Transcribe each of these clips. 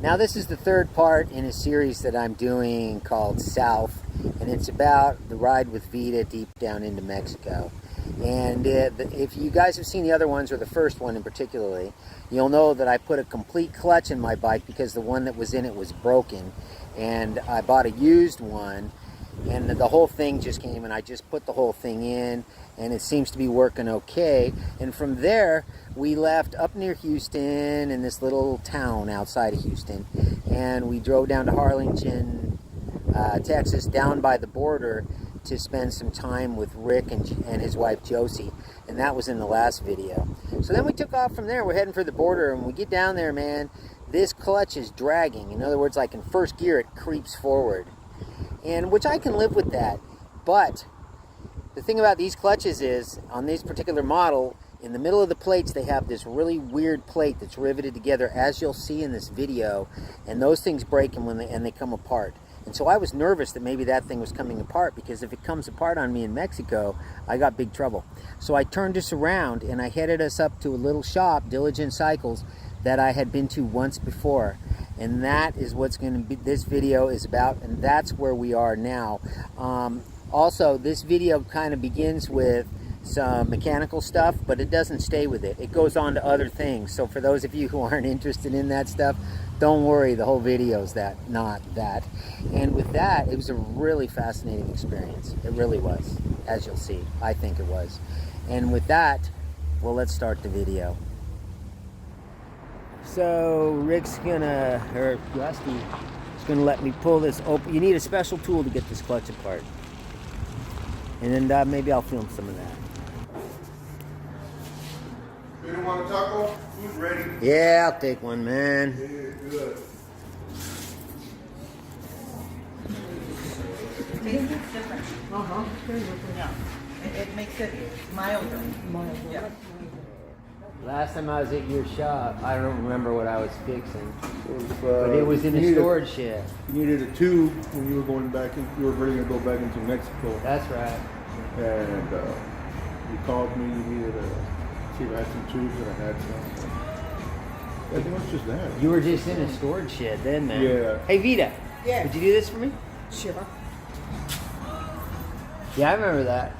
Now this is the third part in a series that I'm doing called South, and it's about the ride with Vita deep down into Mexico. And if you guys have seen the other ones, or the first one in particularly, you'll know that I put a complete clutch in my bike because the one that was in it was broken, and I bought a used one, and the whole thing just came, and I just put the whole thing in, and it seems to be working okay. And from there we left up near Houston, in this little town outside of Houston, and we drove down to Harlingen, Texas, down by the border, to spend some time with Rick and his wife Josie, and that was in the last video. So then we took off from there. We're heading for the border, and when we get down there, man, this clutch is dragging. In other words, like in first gear, it creeps forward, and which I can live with that. But the thing about these clutches is, on this particular model, in the middle of the plates they have this really weird plate that's riveted together, as you'll see in this video, and those things break when they come apart. And so I was nervous that maybe that thing was coming apart, because if it comes apart on me in Mexico, I got big trouble. So I turned this around and I headed us up to a little shop, Diligence Cycles, that I had been to once before. And that is what's going to be, this video is about, and that's where we are now. Also, this video kind of begins with some mechanical stuff, but it doesn't stay with it. It goes on to other things. So for those of you who aren't interested in that stuff, don't worry, the whole video is not that. And with that, it was a really fascinating experience. It really was, as you'll see. I think it was. And with that, well, let's start the video. So Rick's gonna, or Rusty is gonna let me pull this open. You need a special tool to get this clutch apart. And then maybe I'll film some of that. You don't want a taco? Who's ready? Yeah, I'll take one, man. Yeah, good. Taste is different. Yeah. It makes it milder. Yeah. Last time I was at your shop, I don't remember what I was fixing, But it was in a storage shed. You needed a tube when you were going back. You were ready to go back into Mexico. That's right. And you called me. You needed see if I had some tubes, and I had some. I think it's just that. You were just in a storage shed then, man. Yeah. Hey, Vita. Yeah. Would you do this for me? Sure. Yeah, I remember that.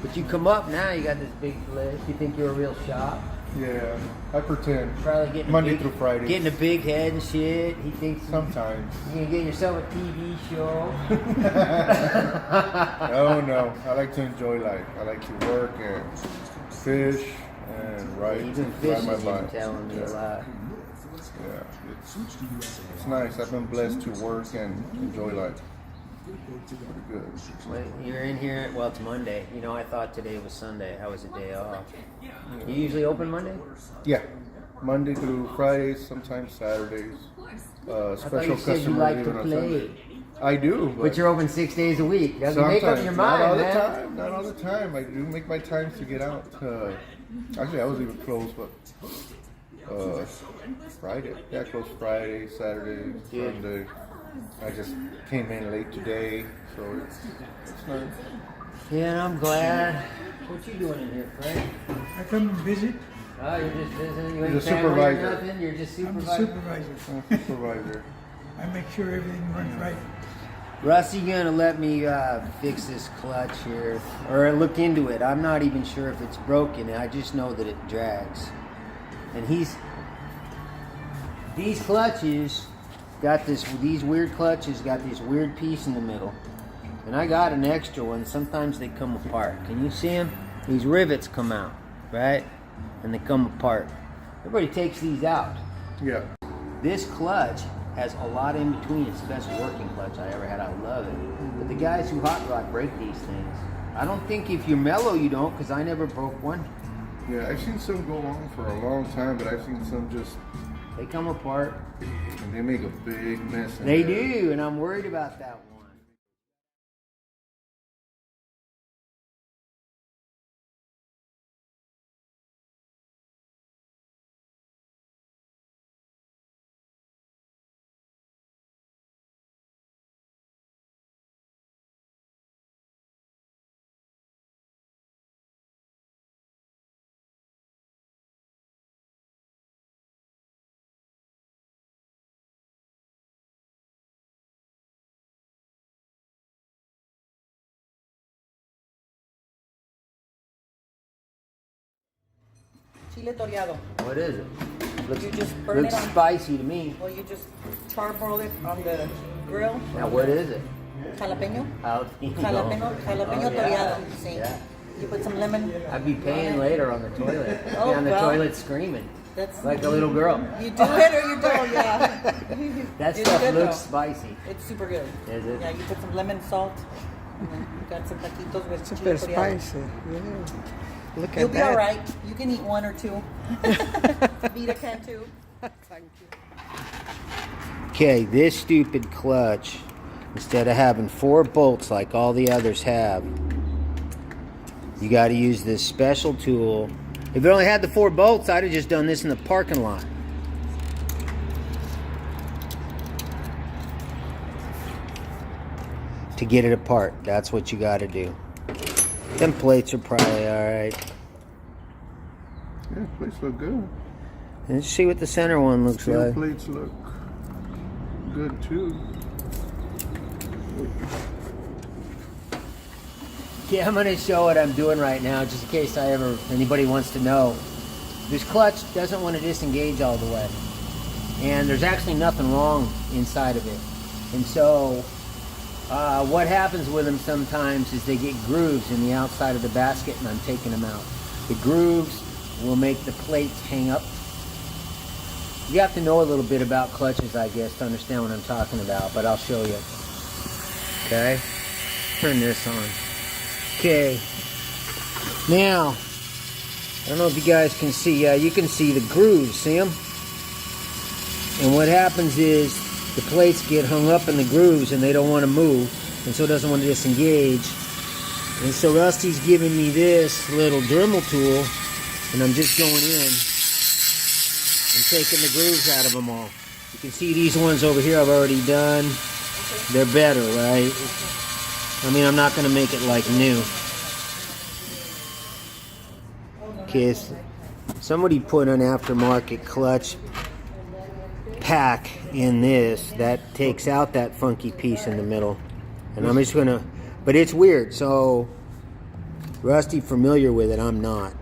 But you come up now, you got this big list. You think you're a real shop? Yeah, I pretend. Probably getting Monday through Friday. Getting a big head and shit. He thinks Sometimes. you're gonna get yourself a TV show. No. I like to enjoy life. I like to work and fish and ride. Even ride fishing, my you've been bike. telling me a lot. Yeah, it's nice. I've been blessed to work and enjoy life. Pretty good. Well, you're in here. Well, it's Monday. You know, I thought today was Sunday. How was a day off? You usually open Monday? Yeah, Monday through Fridays, sometimes Saturdays. I thought Special you said you customers like to even on play. Sunday. I do, But you're open 6 days a week. Doesn't make up your mind, not all man. the time. Not all the time. I do make my time to get out. Actually, I was even closed, but Friday. Yeah, closed Friday, Saturday, Sunday. I just came in late today, so it's nice. Yeah, and I'm glad. What you doing in here, Frank? I come and visit. Oh, you're just visiting. You He's ain't a family or supervisor. nothing? You're just I'm the supervisor? supervisor. Supervisor. I make sure everything runs right. Rusty gonna let me fix this clutch here, or look into it. I'm not even sure if it's broken. I just know that it drags. And these clutches got these weird clutches got this weird piece in the middle, and I got an extra one. Sometimes they come apart. Can you see them? These rivets come out, right? And they come apart. Everybody takes these out. Yeah. This clutch has a lot in between. It's the best working clutch I ever had. I love it. But the guys who hot rod break these things. I don't think if you're mellow you don't, because I never broke one. Yeah, I've seen some go on for a long time, but I've seen some just, They come apart. and they make a big mess. in They there. do, and I'm worried about that one. chile toreado. What is it? You just burn Looks it on. spicy to me. Well, you just charbroil it on the grill. Now, what is it? Jalapeno. Jalapeno. Jalapeno toreado. See? Yeah. You put some lemon. I'd be paying later on the toilet. Oh, on the well. toilet screaming. That's Like a little girl. You do it or you don't, yeah. That It's stuff good, looks though. spicy. It's super good. Is it? Yeah, you put some lemon, salt, and then you got some taquitos with Super chile toreado. spicy. Yeah. Look You'll at be that. all right. You can eat one or two. Vita can too. Thank you. Okay, this stupid clutch, instead of having 4 bolts like all the others have, you got to use this special tool. If it only had the 4 bolts, I'd have just done this in the parking lot. To get it apart, that's what you got to do. Them plates are probably all right. Yeah, plates look good. Let's see what the center one looks Steel like. plates look good too. Okay, I'm going to show what I'm doing right now, just in case anybody wants to know. This clutch doesn't want to disengage all the way, and there's actually nothing wrong inside of it. And so, what happens with them sometimes is they get grooves in the outside of the basket, and I'm taking them out. The grooves will make the plates hang up. You have to know a little bit about clutches, I guess, to understand what I'm talking about, but I'll show you. Okay, turn this on. Okay, now, I don't know if you guys can see, you can see the grooves, see them? And what happens is the plates get hung up in the grooves and they don't want to move, and so it doesn't want to disengage. And so Rusty's giving me this little Dremel tool, and I'm just going in and taking the grooves out of them all. You can see these ones over here I've already done. They're better, right? I mean, I'm not going to make it like new. Okay, so somebody put an aftermarket clutch pack in this that takes out that funky piece in the middle. And I'm just going to, but it's weird. So, Rusty familiar with it, I'm not.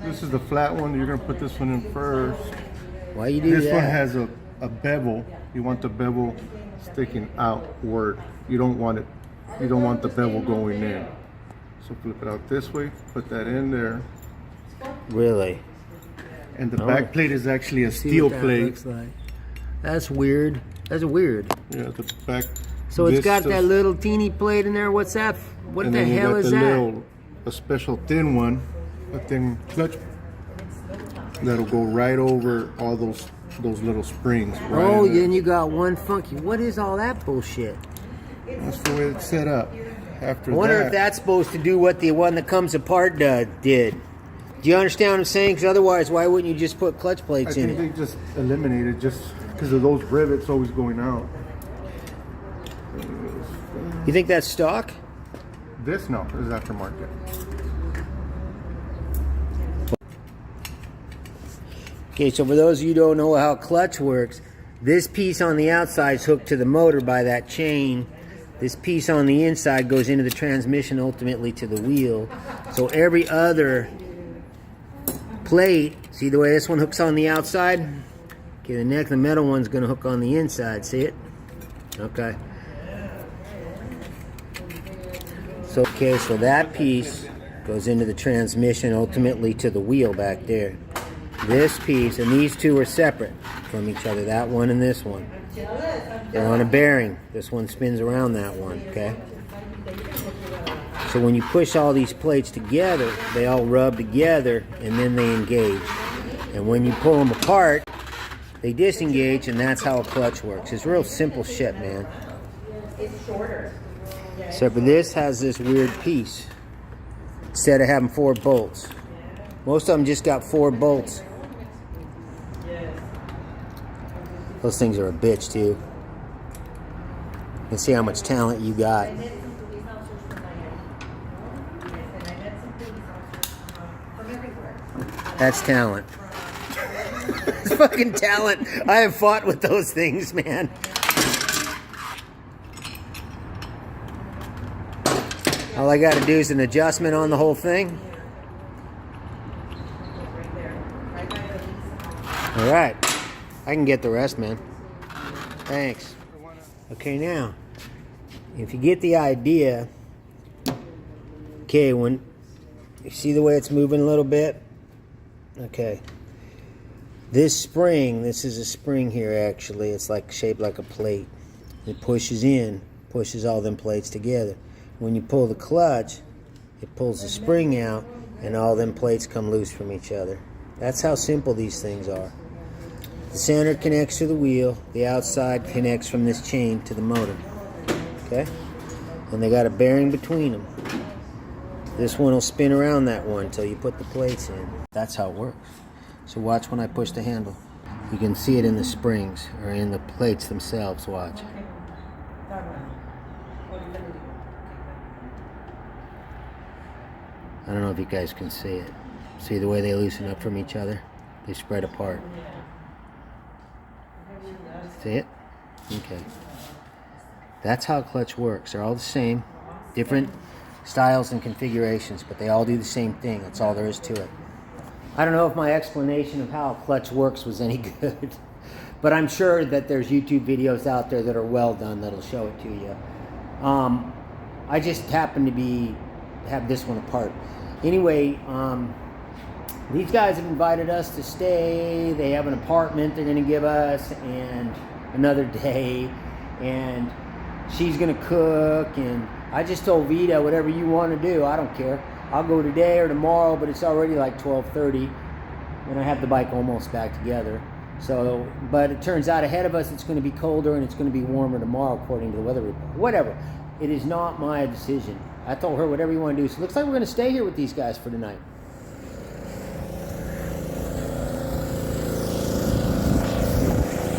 This is the flat one. You're going to put this one in first. Why you do that? This one has a bevel. You want the bevel sticking outward. You don't want the bevel going in. So flip it out this way, put that in there. Really? And the back plate is actually a See steel what that plate. looks like. That's weird. That's weird. Yeah, the back. So it's this got stuff- that little teeny plate in there. What's that? What and the then you hell got is the that? a special thin one, a thin clutch that'll go right over all those little springs. Right Oh, in there. then you got one funky. What is all that bullshit? That's the way it's set up. After I wonder that, if that's supposed to do what the one that comes apart did. Do you understand what I'm saying? Because otherwise, why wouldn't you just put clutch I plates in think it? they just eliminated just because of those rivets always going out. You think that's stock? This no, this is aftermarket. Okay, so for those of you who don't know how clutch works, this piece on the outside is hooked to the motor by that chain. This piece on the inside goes into the transmission, ultimately to the wheel. So every other plate, see the way this one hooks on the outside? Okay, the metal one's going to hook on the inside. See it? Okay. So that piece goes into the transmission, ultimately to the wheel back there. This piece, and these two are separate from each other, that one and this one. They're on a bearing. This one spins around that one, okay? So when you push all these plates together, they all rub together and then they engage. And when you pull them apart, they disengage, and that's how a clutch works. It's real simple shit, man. Except for this has this weird piece instead of having 4 bolts. Most of them just got 4 bolts. Those things are a bitch too. You can see how much talent you got. That's talent. It's fucking talent. I have fought with those things, man. All I got to do is an adjustment on the whole thing. All right. I can get the rest, man. Thanks. Okay, now, if you get the idea, okay, when you see the way it's moving a little bit, okay. This spring, this is a spring here actually. It's like shaped like a plate. It pushes in, pushes all them plates together. When you pull the clutch, it pulls the spring out, and all them plates come loose from each other. That's how simple these things are. The center connects to the wheel. The outside connects from this chain to the motor. Okay? And they got a bearing between them. This one will spin around that one until you put the plates in. That's how it works. So watch when I push the handle. You can see it in the springs or in the plates themselves. Watch. I don't know if you guys can see it. See the way they loosen up from each other? They spread apart. See it? Okay. That's how a clutch works. They're all the same. Different styles and configurations, but they all do the same thing. That's all there is to it. I don't know if my explanation of how a clutch works was any good, but I'm sure that there's YouTube videos out there that are well done that'll show it to you. I just happen to have this one apart. Anyway, these guys have invited us to stay. They have an apartment they're going to give us and another day, and she's going to cook, and I just told Vita, whatever you want to do, I don't care. I'll go today or tomorrow, but it's already like 12:30, and I have the bike almost back together. So, but it turns out ahead of us it's going to be colder and it's going to be warmer tomorrow according to the weather report. Whatever. It is not my decision. I told her whatever you want to do. So it looks like we're going to stay here with these guys for tonight.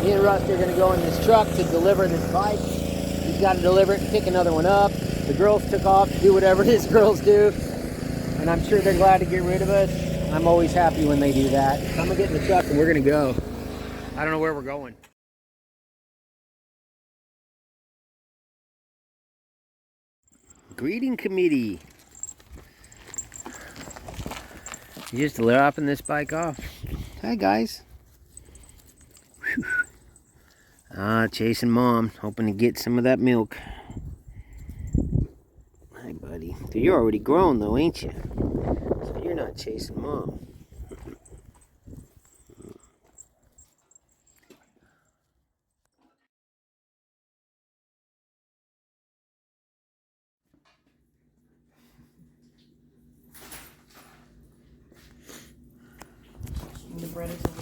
Me and Rusty are going to go in this truck to deliver this bike. He's got to deliver it and pick another one up. The girls took off to do whatever his girls do. And I'm sure they're glad to get rid of us. I'm always happy when they do that. So I'm going to get in the truck and we're going to go. I don't know where we're going. Greeting committee. You just dropping this bike off. Hi guys. Whew. Chasing mom, hoping to get some of that milk. Hi buddy. So you're already grown though, ain't you? So you're not chasing mom. The bread is over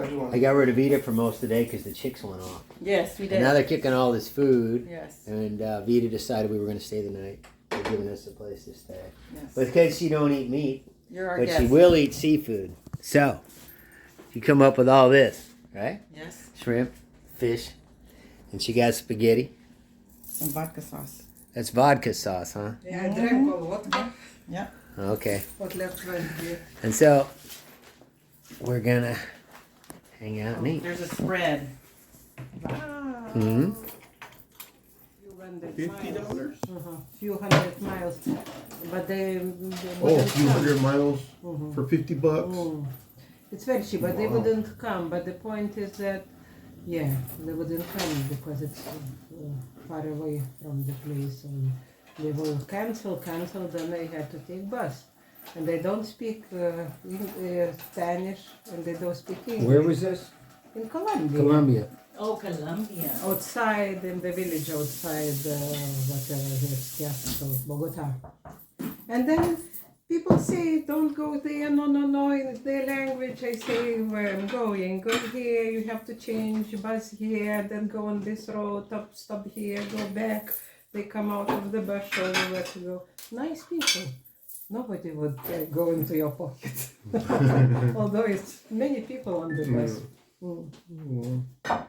there. I got rid of Vita for most of the day because the chicks went off. Yes, we did. And now they're kicking all this food. Yes. And Vita decided we were going to stay the night. They're giving us a place to stay. Yes. But because she don't eat meat, You're our but guest. she will eat seafood. So, you come up with all this, right? Yes. Shrimp, fish, and she got spaghetti. Some vodka sauce. That's vodka sauce, huh? Yeah, I drank all vodka. Yeah. Okay. What left went here. And so, we're going to hang out and eat. There's a spread. Mm-hmm. $50. Few hundred miles. But they Oh, a wouldn't few come. hundred miles for $50. Mm. It's very cheap, but they wouldn't come. But the point is that, yeah, they wouldn't come because it's far away from the place. And they will cancel, then they have to take bus. And they don't speak Spanish, and they don't speak English. Where was this? In Colombia. Colombia. Oh, Colombia. Outside, in the village outside, whatever, this capital, Bogota. And then people say, don't go there, no, in their language. I say, where I'm going, go here, you have to change bus here, then go on this road, stop here, go back. They come out of the bus, show you where to go. Nice people. Nobody would go into your pocket. Although it's many people on the bus.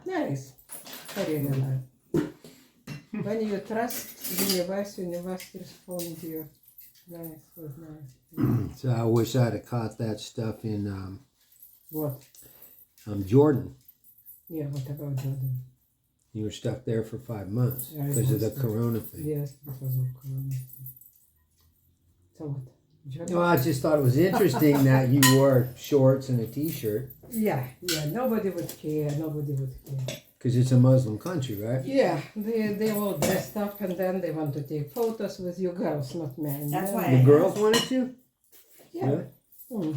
Nice. Very nice. When you trust university respond to you. Nice, was nice. So I wish I'd have caught that stuff in What? Jordan. Yeah, what about Jordan? You were stuck there for 5 months Yeah, I because of the was. corona thing. Yes, because of Corona. So what? Johnny. Well, I just thought it was interesting that you wore shorts and a t-shirt Yeah, nobody would care, because it's a Muslim country, right? Yeah, they all dressed up and then they want to take photos with you girls, not men. That's Yeah. why The girls wanted to? Yeah. Really?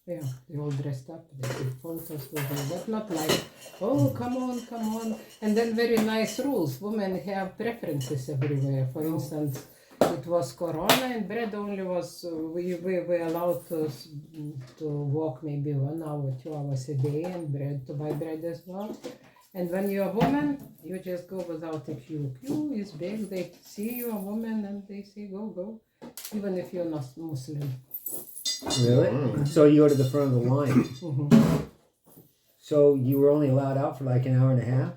Yeah, they all dressed up, they take photos with you, but not like, oh, come on. And then very nice rules. Women have preferences everywhere. For instance, it was Corona and bread only was, we were allowed to walk maybe 1 hour, 2 hours a day and bread, to buy bread as well. And when you're a woman, you just go without a queue. Queue is big, they see you're a woman and they say go, even if you're not Muslim. Really? So you go to the front of the line. So you were only allowed out for like an hour and a half?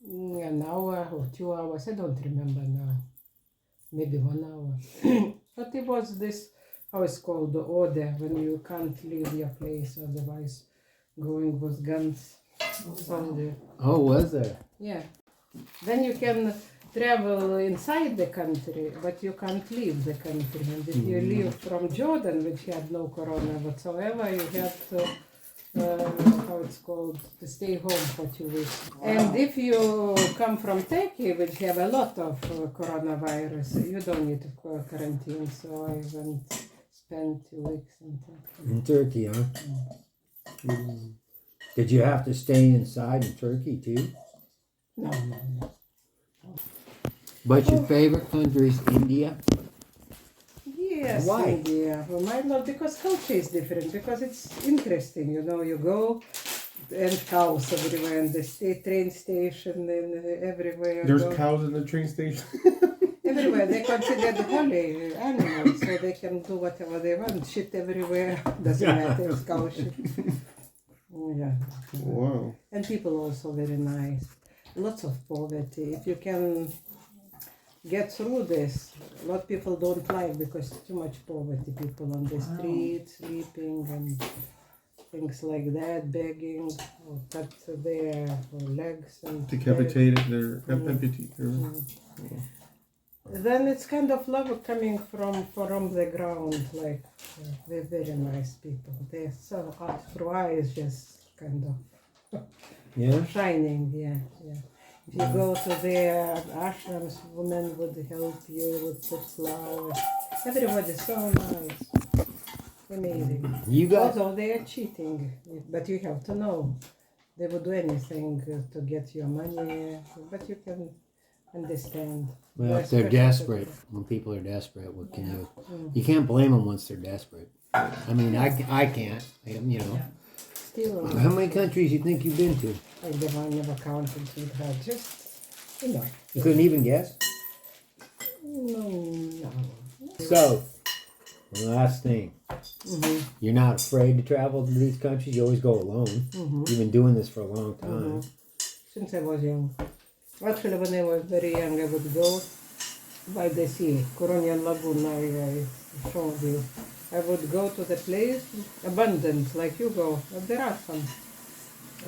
An hour or 2 hours, I don't remember now. Maybe 1 hour. But it was this, how it's called, the order, when you can't leave your place, otherwise going with guns. Oh, was there? Yeah. Then you can travel inside the country, but you can't leave the country. And if you leave from Jordan, which had no corona whatsoever, you have to, how it's called, to stay home for 2 weeks. And if you come from Turkey, which have a lot of coronavirus, you don't need to quarantine. So I went, spent 2 weeks in Turkey. In Turkey, huh? Mm. Did you have to stay inside in Turkey too? No. But your favorite country is India? Yes, Why? India. Well, mine not, because culture is different, because it's interesting, you know, you go and cows everywhere, and the train station and everywhere. you There's go. cows in the train station. Everywhere, they considered holy animals, so they can do whatever they want, shit everywhere, doesn't matter, it's cow shit. Yeah. Wow. And people also very nice. Lots of poverty. If you can get through this, a lot of people don't like because too much poverty. People on the street sleeping and things like that, begging, or cut their legs and Decapitated, they're amputated. Then it's kind of love coming from the ground, like they're very nice people. They're so out through eyes, just kind of Yeah? shining, yeah. If you go to their ashrams, women would help you, would put flowers. Everybody's so nice. Amazing. You got Although they are cheating, but you have to know. They would do anything to get your money, but you can understand. well, if they're desperate, when people are desperate, what can you? You can't blame them once they're desperate. I mean, I can't. You know. Still, How many countries you think you've been to? I never counted with her. Just, you know. You couldn't even guess. No. So, last thing. You're not afraid to travel to these countries. You always go alone. You've been doing this for a long time. Since I was young. Actually, when I was very young, I would go by the sea, Coronian Lagoon, I showed you. I would go to the place, abandoned, like you go. But there are some,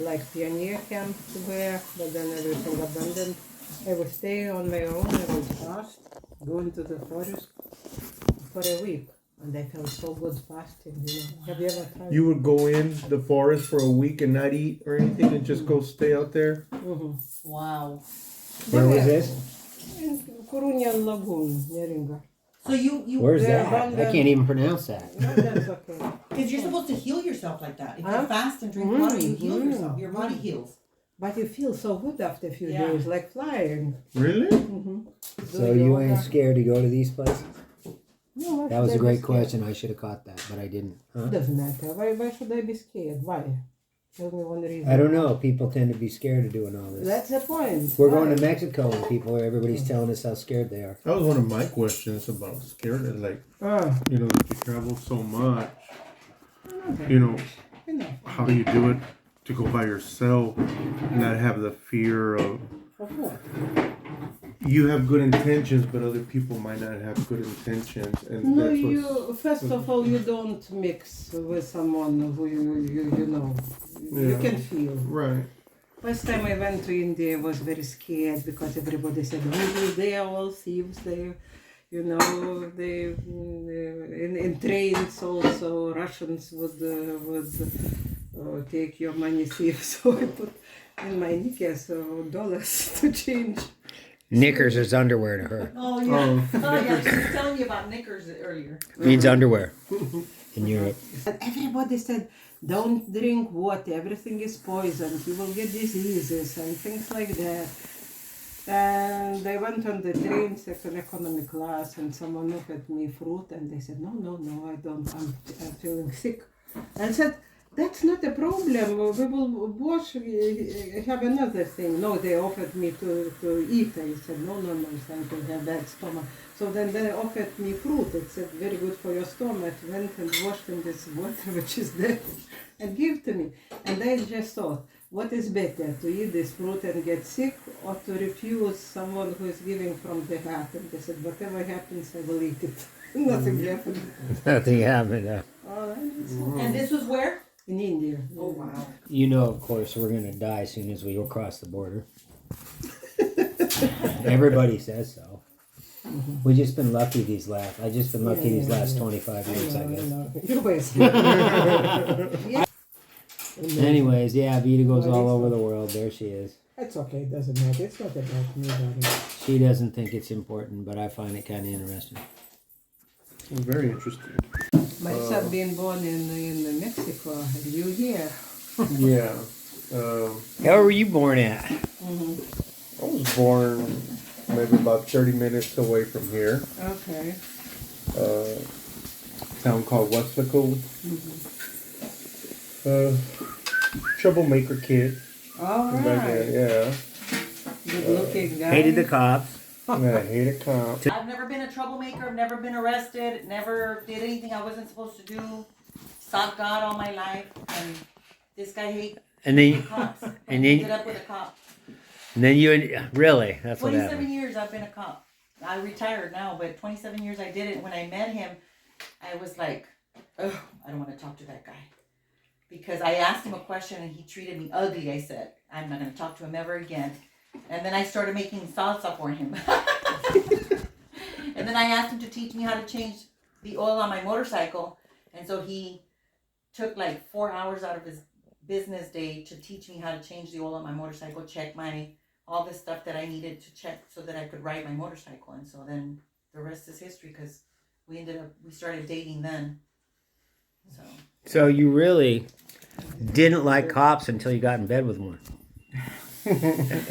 like pioneer camps where, but then everything abandoned. I would stay on my own, I would fast, go into the forest for a week. And I felt so good fasting, you know. Have you ever tried? You would go in the forest for a week and not eat or anything and just go stay out there? Wow. Where was this? In Coronian Lagoon, Neringa. So you Where's They're that? I abandoned. can't even pronounce that. No, that's okay. because you're supposed to heal yourself like that. If Huh? you fast and drink water, you heal yourself. Your body heals. But you feel so good after a few Yeah. days, like flying. Really? So you ain't scared to go to these places? No, why That was should a I be great scared? question. I should have caught that, but I didn't. Huh? Doesn't matter. Why should I be scared? Why? Tell me one reason. I don't know. People tend to be scared of doing all this. That's the point. We're Why? going to Mexico and everybody's telling us how scared they are. That was one of my questions about scared. Like, Ah, you know, that you travel so much. You know, you know. how do you do it to go by yourself, not have the fear of Of what? you have good intentions, but other people might not have good intentions, and No, that's you. First of all, you don't mix with someone who you know. You Yeah. can feel. right. First time I went to India, I was very scared because everybody said, "Oh, they are all thieves. You know, they in trains also Russians would take your money thief. So I put in my knickers dollars to change. Knickers is underwear to her. Oh, yeah. Oh, yeah. She was telling you about knickers earlier. Means underwear in Europe. But everybody said, don't drink water, everything is poison, you will get diseases and things like that. And I went on the train, second economy class, and someone offered me fruit, and they said, no, I don't, I'm feeling sick. I said, that's not a problem, we will wash, have another thing. No, they offered me to eat. I said, no, thank you, I have bad stomach. So then they offered me fruit. It said, very good for your stomach. Went and washed in this water, which is there, and give to me. And I just thought, what is better, to eat this fruit and get sick, or to refuse someone who is giving from the heart? And they said, whatever happens, I will eat it. Nothing happened. Nothing happened. And this was where? In India. Oh, wow. You know, of course, we're going to die as soon as we go across the border. Everybody says so. We've just been lucky these last 25 years, I guess. You're wasting. Anyways, yeah, Vita goes all over the world. There she is. It's okay, it doesn't matter. It's not about me, darling. She doesn't think it's important, but I find it kind of interesting. Very interesting. My son being born in Mexico, and you here. Yeah. How were you born at? I was born maybe about 30 minutes away from here. Okay. Town called Westlaco. Troublemaker kid. All Back then, right. yeah. Good looking guy. Hated the cops. Yeah, I hated cops. I've never been a troublemaker. I've never been arrested. Never did anything I wasn't supposed to do. Sought God all my life. And this guy hates And then, cops. and Ended then, up with a cop. really, that's what 27 happened. years I've been a cop. I retired now, but 27 years I did it. When I met him, I was like, ugh, I don't want to talk to that guy. Because I asked him a question and he treated me ugly. I said, I'm not going to talk to him ever again. And then I started making salsa for him. And then I asked him to teach me how to change the oil on my motorcycle. And so he took like 4 hours out of his business day to teach me how to change the oil on my motorcycle, check all the stuff that I needed to check so that I could ride my motorcycle. And so then the rest is history, because we started dating then. So you really didn't like cops until you got in bed with one.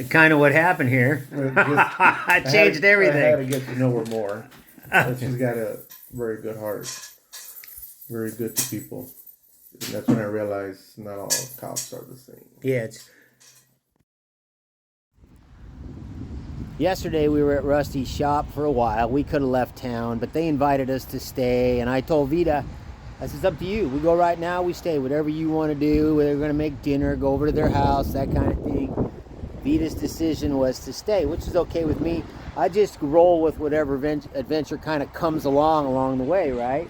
Kind of what happened here. I changed everything. I had to get to know her more. But she's got a very good heart. Very good to people. And that's when I realized not all cops are the same. Yeah, Yesterday we were at Rusty's shop for a while. We could have left town, but they invited us to stay, and I told Vita, I said, it's up to you. We go right now, we stay. Whatever you want to do, whether we're going to make dinner, go over to their house, that kind of thing. Vita's decision was to stay, which is okay with me. I just roll with whatever adventure kind of comes along the way, right?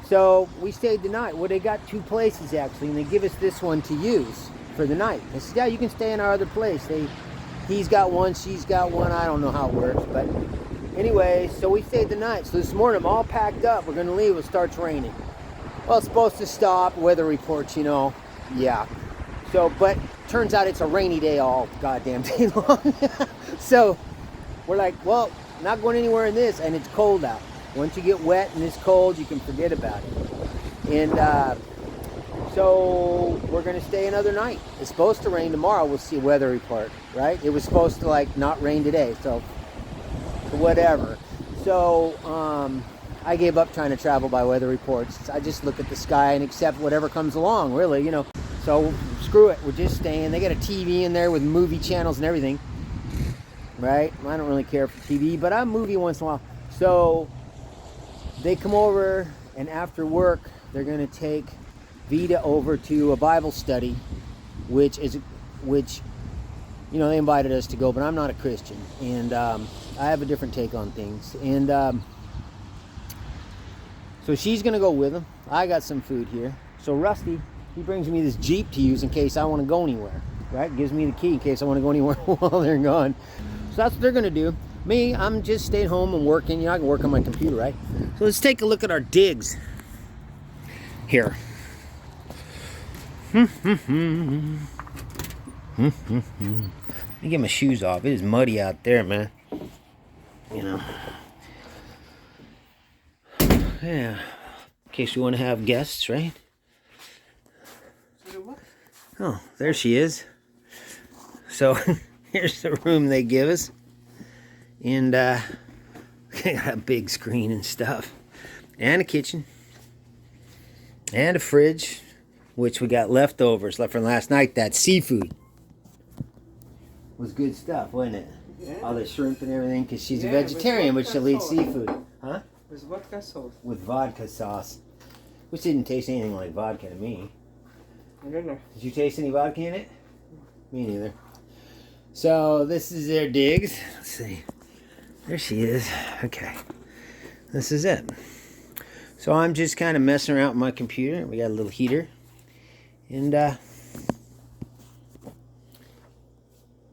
So we stayed the night. Well, they got 2 places actually, and they give us this one to use for the night. They said, yeah, you can stay in our other place. He's got one, she's got one. I don't know how it works, but anyway, so we stayed the night. So this morning I'm all packed up. We're going to leave. It starts raining. Well, it's supposed to stop. Weather reports, yeah. So, but turns out it's a rainy day all goddamn day long. So we're like, well, not going anywhere in this, and it's cold out. Once you get wet and it's cold, you can forget about it. And so we're going to stay another night. It's supposed to rain tomorrow. We'll see a weather report, right? It was supposed to not rain today, so whatever. So I gave up trying to travel by weather reports. I just look at the sky and accept whatever comes along, really, So screw it. We're just staying. They got a TV in there with movie channels and everything, right? I don't really care for TV, but I'm movie once in a while. So they come over, and after work, they're going to take Vita over to a Bible study, which they invited us to go, but I'm not a Christian, and I have a different take on things. And so she's going to go with them. I got some food here. So Rusty, he brings me this Jeep to use in case I want to go anywhere, right? Gives me the key in case I want to go anywhere while they're gone. So that's what they're going to do. Me, I'm just staying home and working. You know, I can work on my computer, right? So let's take a look at our digs here. Let me get my shoes off. It is muddy out there, man. You know. Yeah. In case you want to have guests, right? Oh, there she is. So here's the room they give us. And got a big screen and stuff. And a kitchen. And a fridge. Which we got leftovers left from last night. That seafood was good stuff, wasn't it? Yeah. All the shrimp and everything, because she's a Yeah, with vegetarian, but she'll eat sauce. seafood. Huh? With vodka sauce. With vodka sauce. Which didn't taste anything like vodka to me. I don't know. Did you taste any vodka in it? Me neither. So this is their digs. Let's see. There she is. Okay. This is it. So I'm just kind of messing around with my computer. We got a little heater. And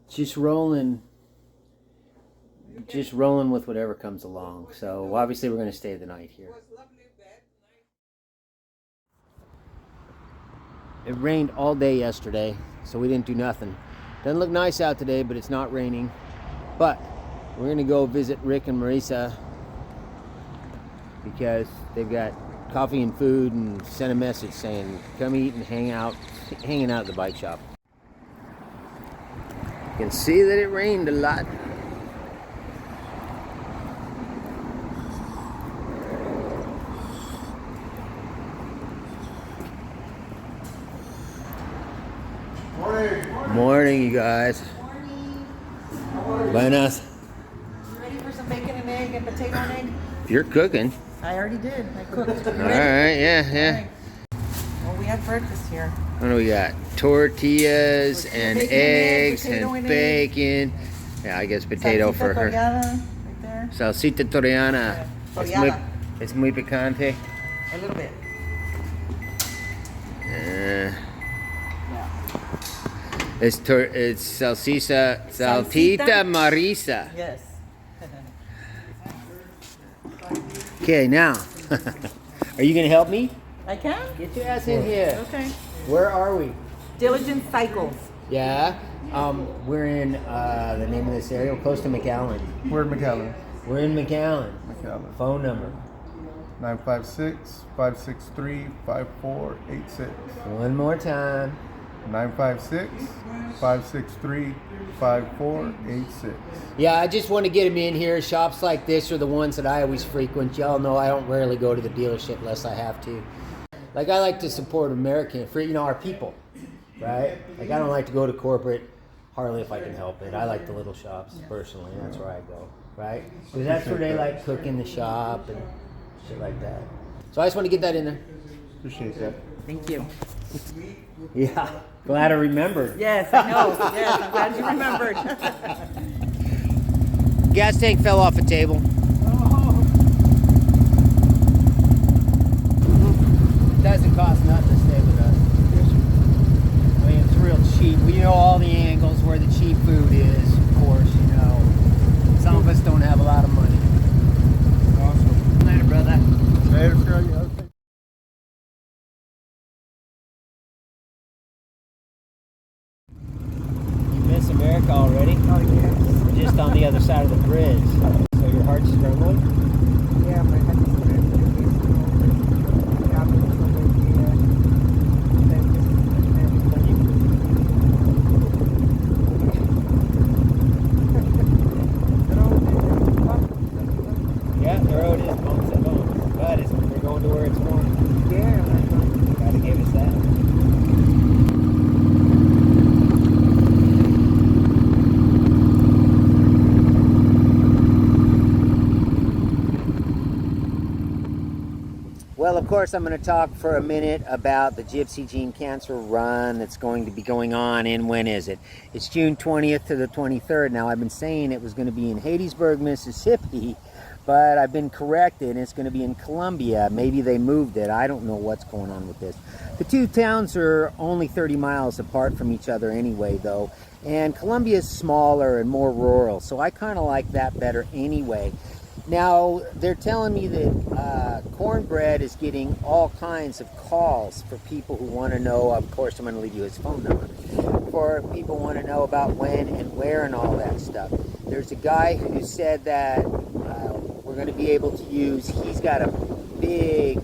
just rolling with whatever comes along. So obviously we're going to stay the night here. It rained all day yesterday, so we didn't do nothing. Doesn't look nice out today, but it's not raining. But we're going to go visit Rick and Marisa because they've got coffee and food and sent a message saying come eat and hanging out at the bike shop. You can see that it rained a lot. Morning, you guys. Morning. Buenas. You ready for some bacon and egg and potato and egg? If you're cooking. I already did. I cooked. You All ready? right, yeah. All right. Well, we have breakfast here. What do we got? Tortillas and bacon and egg, eggs potato and and egg. bacon. Yeah, I guess potato Salsita for her. toreada, right there. Salsita toreana. Toreada. It's muy picante. A little bit. Yeah. Yeah. It's salsita marisa. Yes. Okay, now, are you gonna help me? I can? Get your ass in here. Okay. Where are we? Diligence Cycles. Yeah, we're in the name of this area. We're close to McAllen. We're in McAllen. We're in McAllen. McAllen. Phone number. 956-563-5486. One more time. 956-563-5486. Yeah, I just want to get them in here. Shops like this are the ones that I always frequent. Y'all know I don't rarely go to the dealership unless I have to. Like, I like to support American, our people, right? Like, I don't like to go to corporate, hardly if I can help it. I like the little shops, personally. That's where I go, right? Because that's where they like cooking the shop and shit like that. So I just want to get that in there. Appreciate that. Thank you. Yeah, glad I remembered. Yes, I know. Yes, I'm glad you remembered. Gas tank fell off a table. It doesn't cost nothing to stay with us. I mean, it's real cheap. We know all the angles where the cheap food is, of course, Some of us don't have a lot of money. Awesome. Later, brother. Later, Scotty. Okay. You miss America already? Oh, yes. We're just on the other side of the bridge. So your heart's struggling? Yeah, my head is very Yeah, the road is bumps and bumps. But we're going to where it's warm. Yeah, Gotta give us that. Well, of course, I'm going to talk for a minute about the Gypsy Gene Cancer Run that's going to be going on. And when is it? It's June 20th to the 23rd. Now, I've been saying it was going to be in Hattiesburg, Mississippi but I've been corrected. It's going to be in Columbia. Maybe they moved it. I don't know what's going on with this. The two towns are only 30 miles apart from each other anyway, though, and Columbia is smaller and more rural, so I kind of like that better anyway. Now, they're telling me that Cornbread is getting all kinds of calls for people who want to know. Of course, I'm going to leave you his phone number. For people who want to know about when and where and all that stuff. There's a guy who said that we're going to be able to use, he's got a big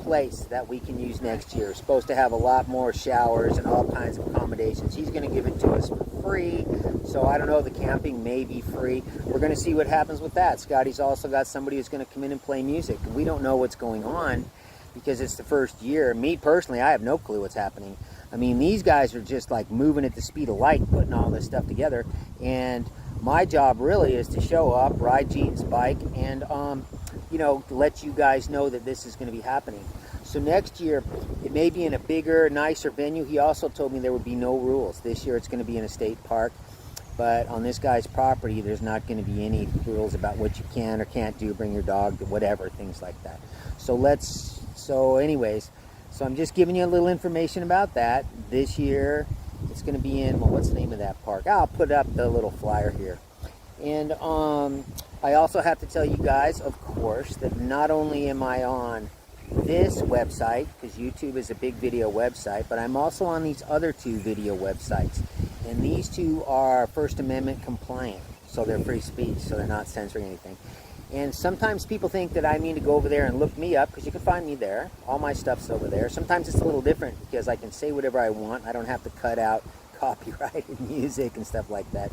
place that we can use next year. It's supposed to have a lot more showers and all kinds of accommodations. He's going to give it to us for free. So I don't know, the camping may be free. We're going to see what happens with that. Scotty's also got somebody who's going to come in and play music. We don't know what's going on because it's the first year. Me personally, I have no clue what's happening. I mean, these guys are just like moving at the speed of light, putting all this stuff together. And my job really is to show up, ride Jean's bike, and you know, let you guys know that this is going to be happening. So next year, it may be in a bigger, nicer venue. He also told me there would be no rules. This year it's going to be in a state park. But on this guy's property, there's not going to be any rules about what you can or can't do, bring your dog, whatever, things like that. So anyways, so I'm just giving you a little information about that. This year, it's going to be in, well, what's the name of that park? I'll put up the little flyer here. And I also have to tell you guys, of course, that not only am I on this website, because YouTube is a big video website, but I'm also on these other two video websites. And these two are First Amendment compliant, so they're free speech, so they're not censoring anything. And sometimes people think that I mean to go over there and look me up, because you can find me there. All my stuff's over there. Sometimes it's a little different, because I can say whatever I want. I don't have to cut out copyrighted music and stuff like that.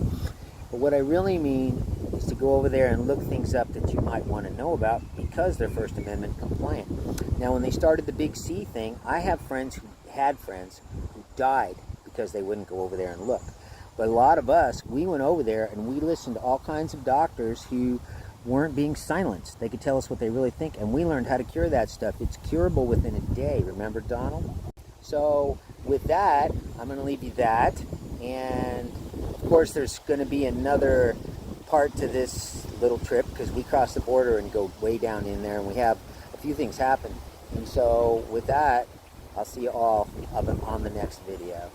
But what I really mean is to go over there and look things up that you might want to know about, because they're First Amendment compliant. Now, when they started the Big C thing, I have friends who had friends who died because they wouldn't go over there and look. But a lot of us, we went over there and we listened to all kinds of doctors who weren't being silenced. They could tell us what they really think, and we learned how to cure that stuff. It's curable within a day. Remember, Donald? So with that, I'm going to leave you that. And of course, there's going to be another part to this little trip, because we cross the border and go way down in there, and we have a few things happen. And so with that, I'll see you all on the next video.